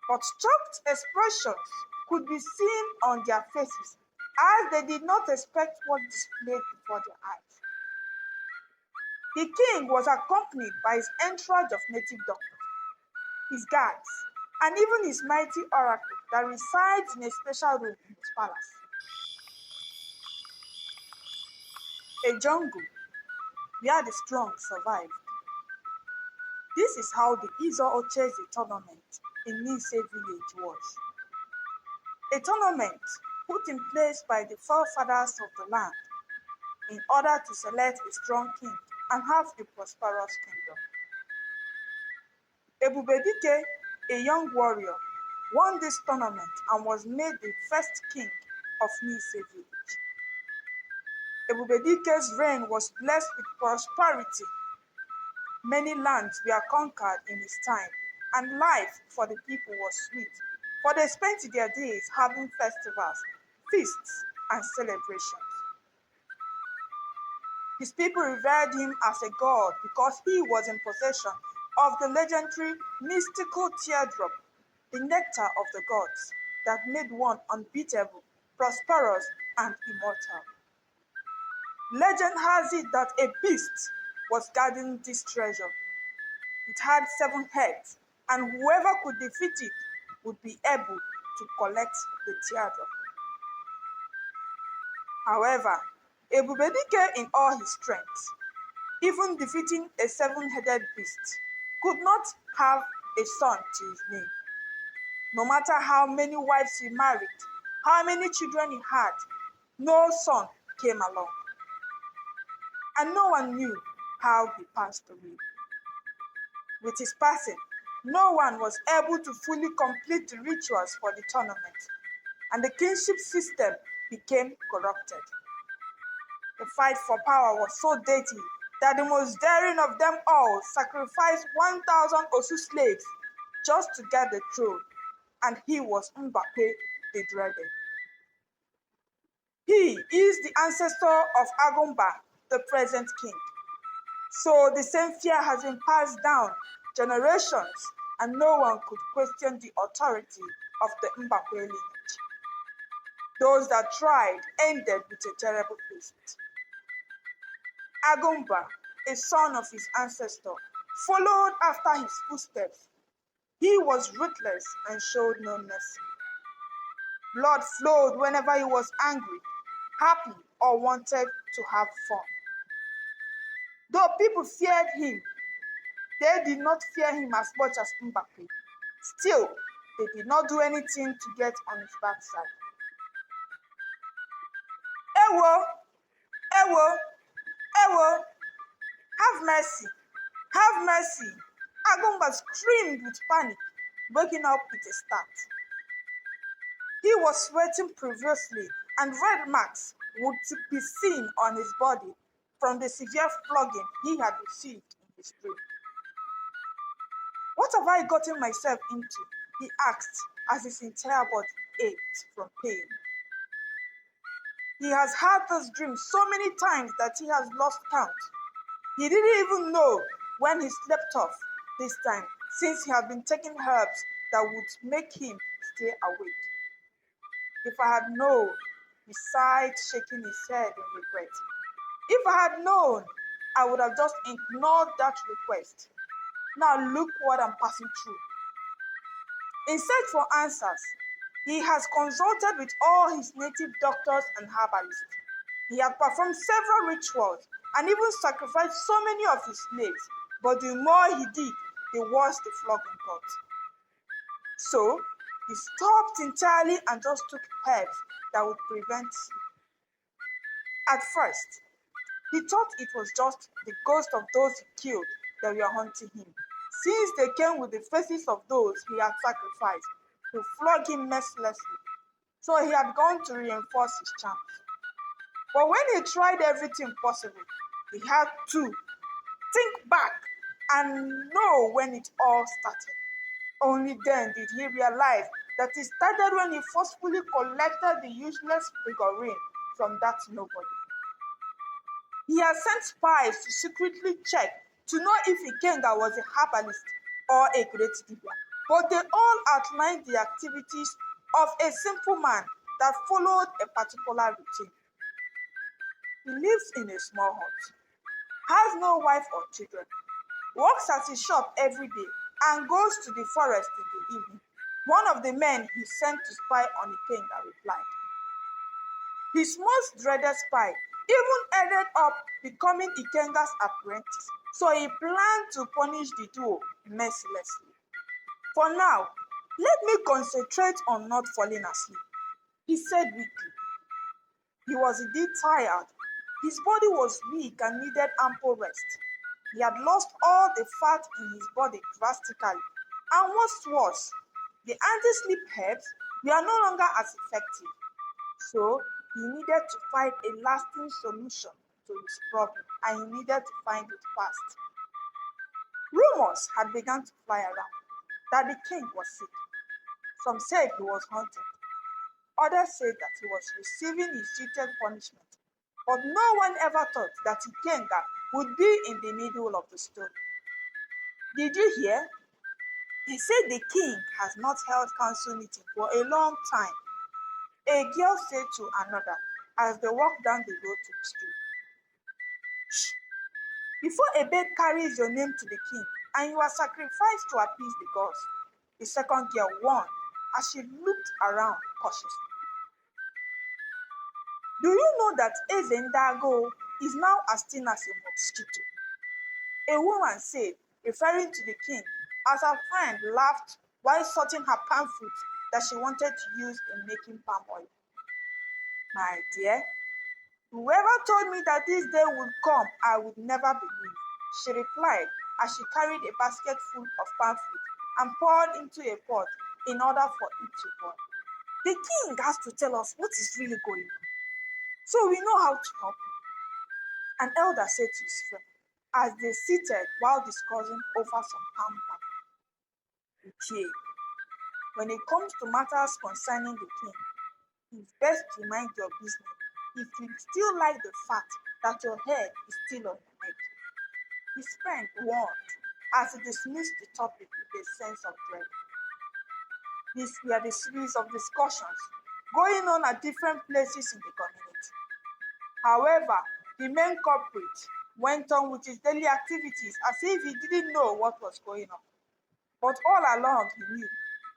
but shocked expressions could be seen on their faces as they did not expect what displayed before their eyes. The king was accompanied by his entourage of native doctors, his guards, and even his mighty oracle that resides in a special room in his palace. A jungle where the strong survived. This is how the Izo Ocheze tournament in Nise village was. A tournament put in place by the forefathers of the land in order to select a strong king and have a prosperous kingdom. Ebubedike, a young warrior, won this tournament and was made the first king of Nise village. Ebubedike's reign was blessed with prosperity. Many lands were conquered in his time, and life for the people was sweet, for they spent their days having festivals, feasts, and celebrations. His people revered him as a god because he was in possession of the legendary mystical teardrop, the nectar of the gods, that made one unbeatable, prosperous, and immortal. Legend has it that a beast was guarding this treasure. It had 7 heads, and whoever could defeat it would be able to collect the teardrop. However, Ebubedike, in all his strength, even defeating a 7-headed beast, could not have a son to his name. No matter how many wives he married, how many children he had, no son came along. And no one knew how he passed away. With his passing, no one was able to fully complete the rituals for the tournament, and the kingship system became corrupted. The fight for power was so deadly that the most daring of them all sacrificed 1,000 Osu slaves just to get the throne, and he was Mbappe the Dreaded. He is the ancestor of Agumba, the present king. So the same fear has been passed down generations, and no one could question the authority of the Mbappe lineage. Those that tried ended with a terrible fate. Agumba, a son of his ancestor, followed after his footsteps. He was ruthless and showed no mercy. Blood flowed whenever he was angry, happy, or wanted to have fun. Though people feared him, they did not fear him as much as Mbappe. Still, they did not do anything to get on his backside. Ewo, Ewo, Ewo, have mercy, have mercy. Agumba screamed with panic, waking up with a start. He was sweating profusely, and red marks would be seen on his body from the severe flogging he had received in his dream. What have I gotten myself into? He asked as his entire body ached from pain. He has had this dream so many times that he has lost count. He didn't even know when he slept off this time, since he had been taking herbs that would make him stay awake. If I had known, he sighed, shaking his head in regret. If I had known, I would have just ignored that request. Now look what I'm passing through. In search for answers, he has consulted with all his native doctors and herbalists. He had performed several rituals and even sacrificed so many of his slaves, but the more he did, the worse the flogging got. So, he stopped entirely and just took herbs that would prevent sleep. At first, he thought it was just the ghost of those he killed that were haunting him, since they came with the faces of those he had sacrificed to flog him mercilessly. So he had gone to reinforce his charms. But when he tried everything possible, he had to think back and know when it all started. Only then did he realize that it started when he forcefully collected the useless figurine from that nobody. He had sent spies to secretly check to know if Ikenga was a herbalist or a great diva. but they all outlined the activities of a simple man that followed a particular routine. He lives in a small hut, has no wife or children, works at his shop every day, and goes to the forest in the evening. One of the men he sent to spy on Ikenga replied. His most dreaded spy even ended up becoming Ikenga's apprentice, so he planned to punish the duo mercilessly. For now, let me concentrate on not falling asleep, he said weakly. He was indeed tired. His body was weak and needed ample rest. He had lost all the fat in his body drastically, and what's worse, the anti-sleep herbs were no longer as effective. So he needed to find a lasting solution to his problem, and he needed to find it fast. Rumors had begun to fly around that the king was sick. Some said he was haunted. Others said that he was receiving his due punishment. But no one ever thought that Ikenga would be in the middle of the story. Did you hear? They said the king has not held council meeting for a long time. A girl said to another as they walked down the road to the street. Shh! Before a bird carries your name to the king and you are sacrificed to appease the gods, the second girl warned as she looked around cautiously. Do you know that Ezendago is now as thin as a mosquito? A woman said, referring to the king, as her friend laughed while sorting her palm fruit that she wanted to use in making palm oil. My dear, whoever told me that this day would come, I would never believe, she replied as she carried a basket full of palm fruit and poured into a pot in order for it to boil. The king has to tell us what is really going on, so we know how to help him, an elder said to his friend as they seated while discussing over some palm wine. Okay, when it comes to matters concerning the king, it's best to mind your business if you still like the fact that your head is still on your neck. His friend warned as he dismissed the topic with a sense of dread. These were the series of discussions going on at different places in the community. However, the main culprit went on with his daily activities as if he didn't know what was going on. But all along he knew,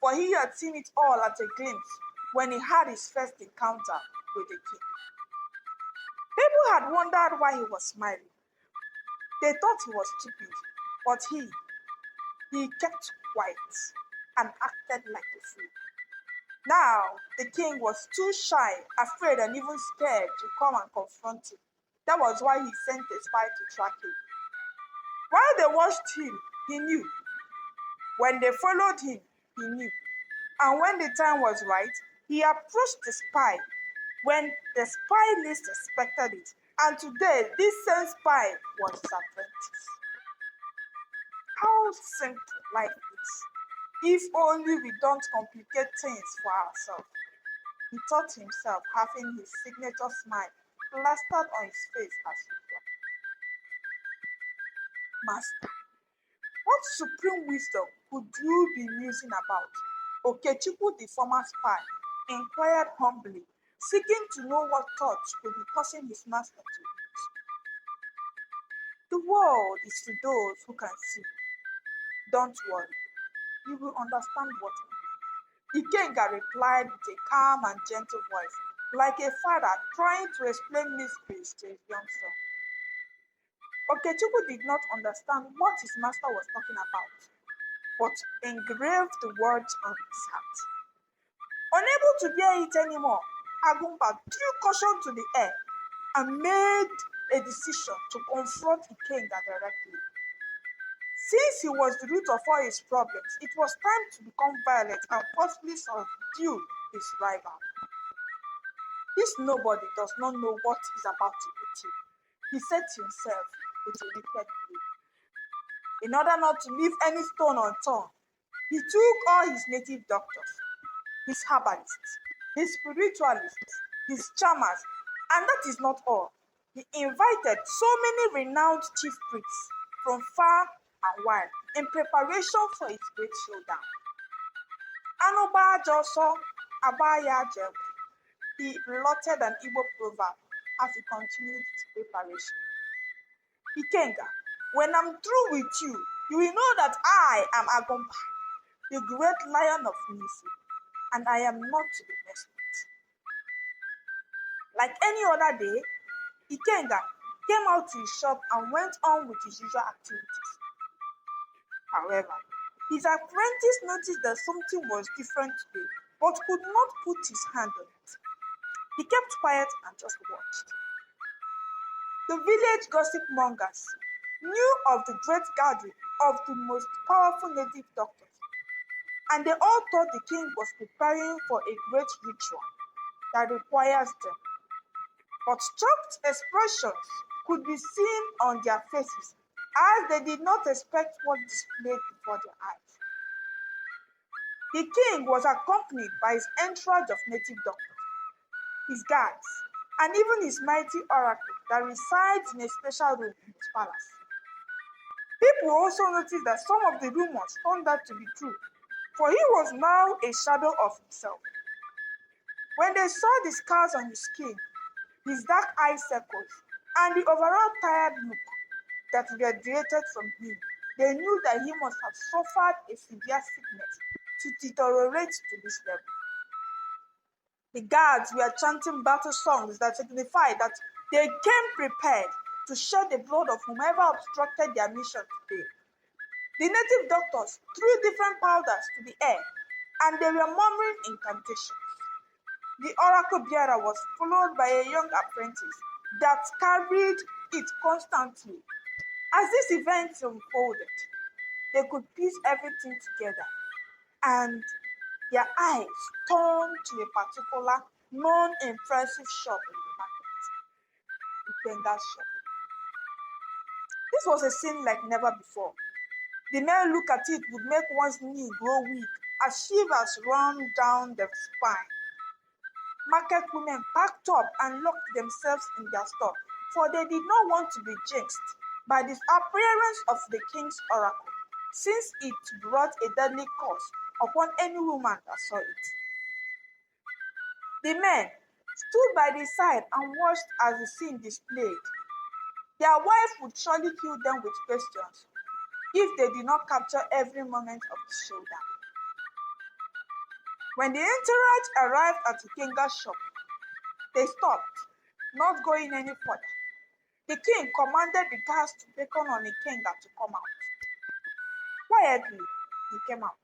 for he had seen it all at a glimpse when he had his first encounter with the king. People had wondered why he was smiling. They thought he was stupid, but he kept quiet and acted like a fool. Now, the king was too shy, afraid, and even scared to come and confront him. That was why he sent a spy to track him. While they watched him, he knew. When they followed him, he knew. And when the time was right, he approached the spy when the spy least expected it. And today, this same spy was his apprentice. How simple life is. If only we don't complicate things for ourselves. He thought himself, having his signature smile plastered on his face as usual. Master, what supreme wisdom could you be musing about? Okechukwu, the former spy, inquired humbly, seeking to know what thoughts could be causing his master to eat. The world is to those who can see. Don't worry, you will understand what I mean. Ikenga replied with a calm and gentle voice, like a father trying to explain mysteries to his young son. Okechukwu did not understand what his master was talking about, but engraved the words on his heart. Unable to bear it anymore, Agumba threw caution to the air and made a decision to confront Ikenga directly. Since he was the root of all his problems, it was time to become violent and forcefully subdue his rival. This nobody does not know what is about to hit him, he said to himself with a wicked grin. In order not to leave any stone unturned, he took all his native doctors, his herbalists, his spiritualists, his charmers, and that is not all. He invited so many renowned chief priests from far and wide in preparation for his great showdown. Anụ gbaa ajọ ọsọ, agba ya ajọ egbe. He blotted an Igbo proverb as he continued his preparation. Ikenga, when I'm through with you, you will know that I am Agumpa, the great lion of Nisi, and I am not to be messed with. Like any other day, Ikenga came out to his shop and went on with his usual activities. However, his apprentice noticed that something was different today, but could not put his hand on it. He kept quiet and just watched. The village gossip mongers knew of the great gathering of the most powerful native doctors, and they all thought the king was preparing for a great ritual that requires them. But shocked expressions could be seen on their faces as they did not expect what displayed before their eyes. The king was accompanied by his entourage of native doctors, his guards, and even his mighty oracle that resides in a special room in his palace. People also noticed that some of the rumors turned out to be true, for he was now a shadow of himself. When they saw the scars on his skin, his dark eye circles, and the overall tired look that radiated from him, they knew that he must have suffered a severe sickness to deteriorate to this level. The guards were chanting battle songs that signified that they came prepared to shed the blood of whomever obstructed their mission today. The native doctors threw different powders to the air, and they were murmuring incantations. The oracle bearer was followed by a young apprentice that carried it constantly. As this event unfolded, they could piece everything together, and their eyes turned to a particular non-impressive shop in the market, Ikenga's shop. This was a scene like never before. The mere look at it would make one's knee grow weak as shivers run down the spine. Market women packed up and locked themselves in their store, for they did not want to be jinxed by the appearance of the king's oracle, since it brought a deadly curse upon any woman that saw it. The men stood by the side and watched as the scene displayed. Their wife would surely kill them with questions if they did not capture every moment of the showdown. When the entourage arrived at Ikenga's shop, they stopped, not going any further. The king commanded the guards to beckon on Ikenga to come out. Quietly, he came out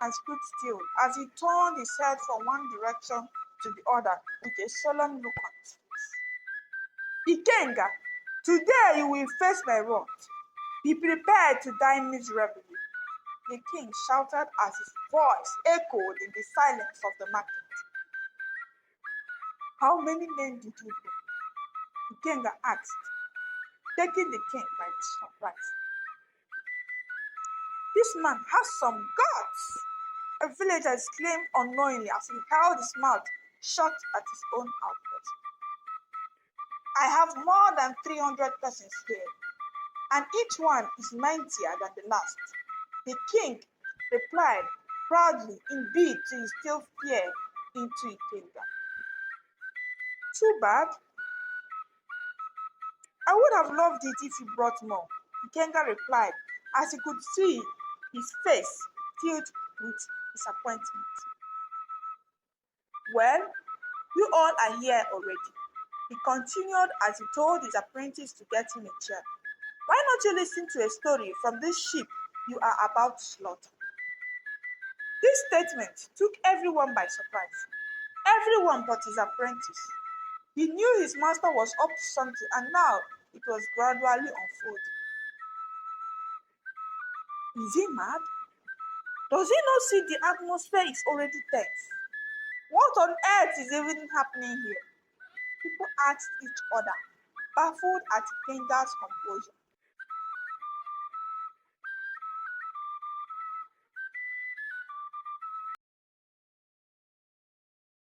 and stood still as he turned his head from one direction to the other with a solemn look on his face. Ikenga, today you will face my wrath. Be prepared to die miserably, the king shouted as his voice echoed in the silence of the market. How many men did you bring? Ikenga asked, taking the king by surprise. This man has some guts, a villager exclaimed unknowingly as he held his mouth shut at his own outburst. I have more than 300 persons here, and each one is mightier than the last. The king replied proudly, indeed, to instill fear into Ikenga. Too bad. I would have loved it if you brought more, Ikenga replied as he could see his face filled with disappointment. Well, you all are here already, he continued as he told his apprentice to get him a chair. Why not you listen to a story from this sheep you are about to slaughter? This statement took everyone by surprise. Everyone but his apprentice. He knew his master was up to something, and now it was gradually unfolding. Is he mad? Does he not see the atmosphere is already tense? What on earth is even happening here? People asked each other, baffled at Ikenga's composure.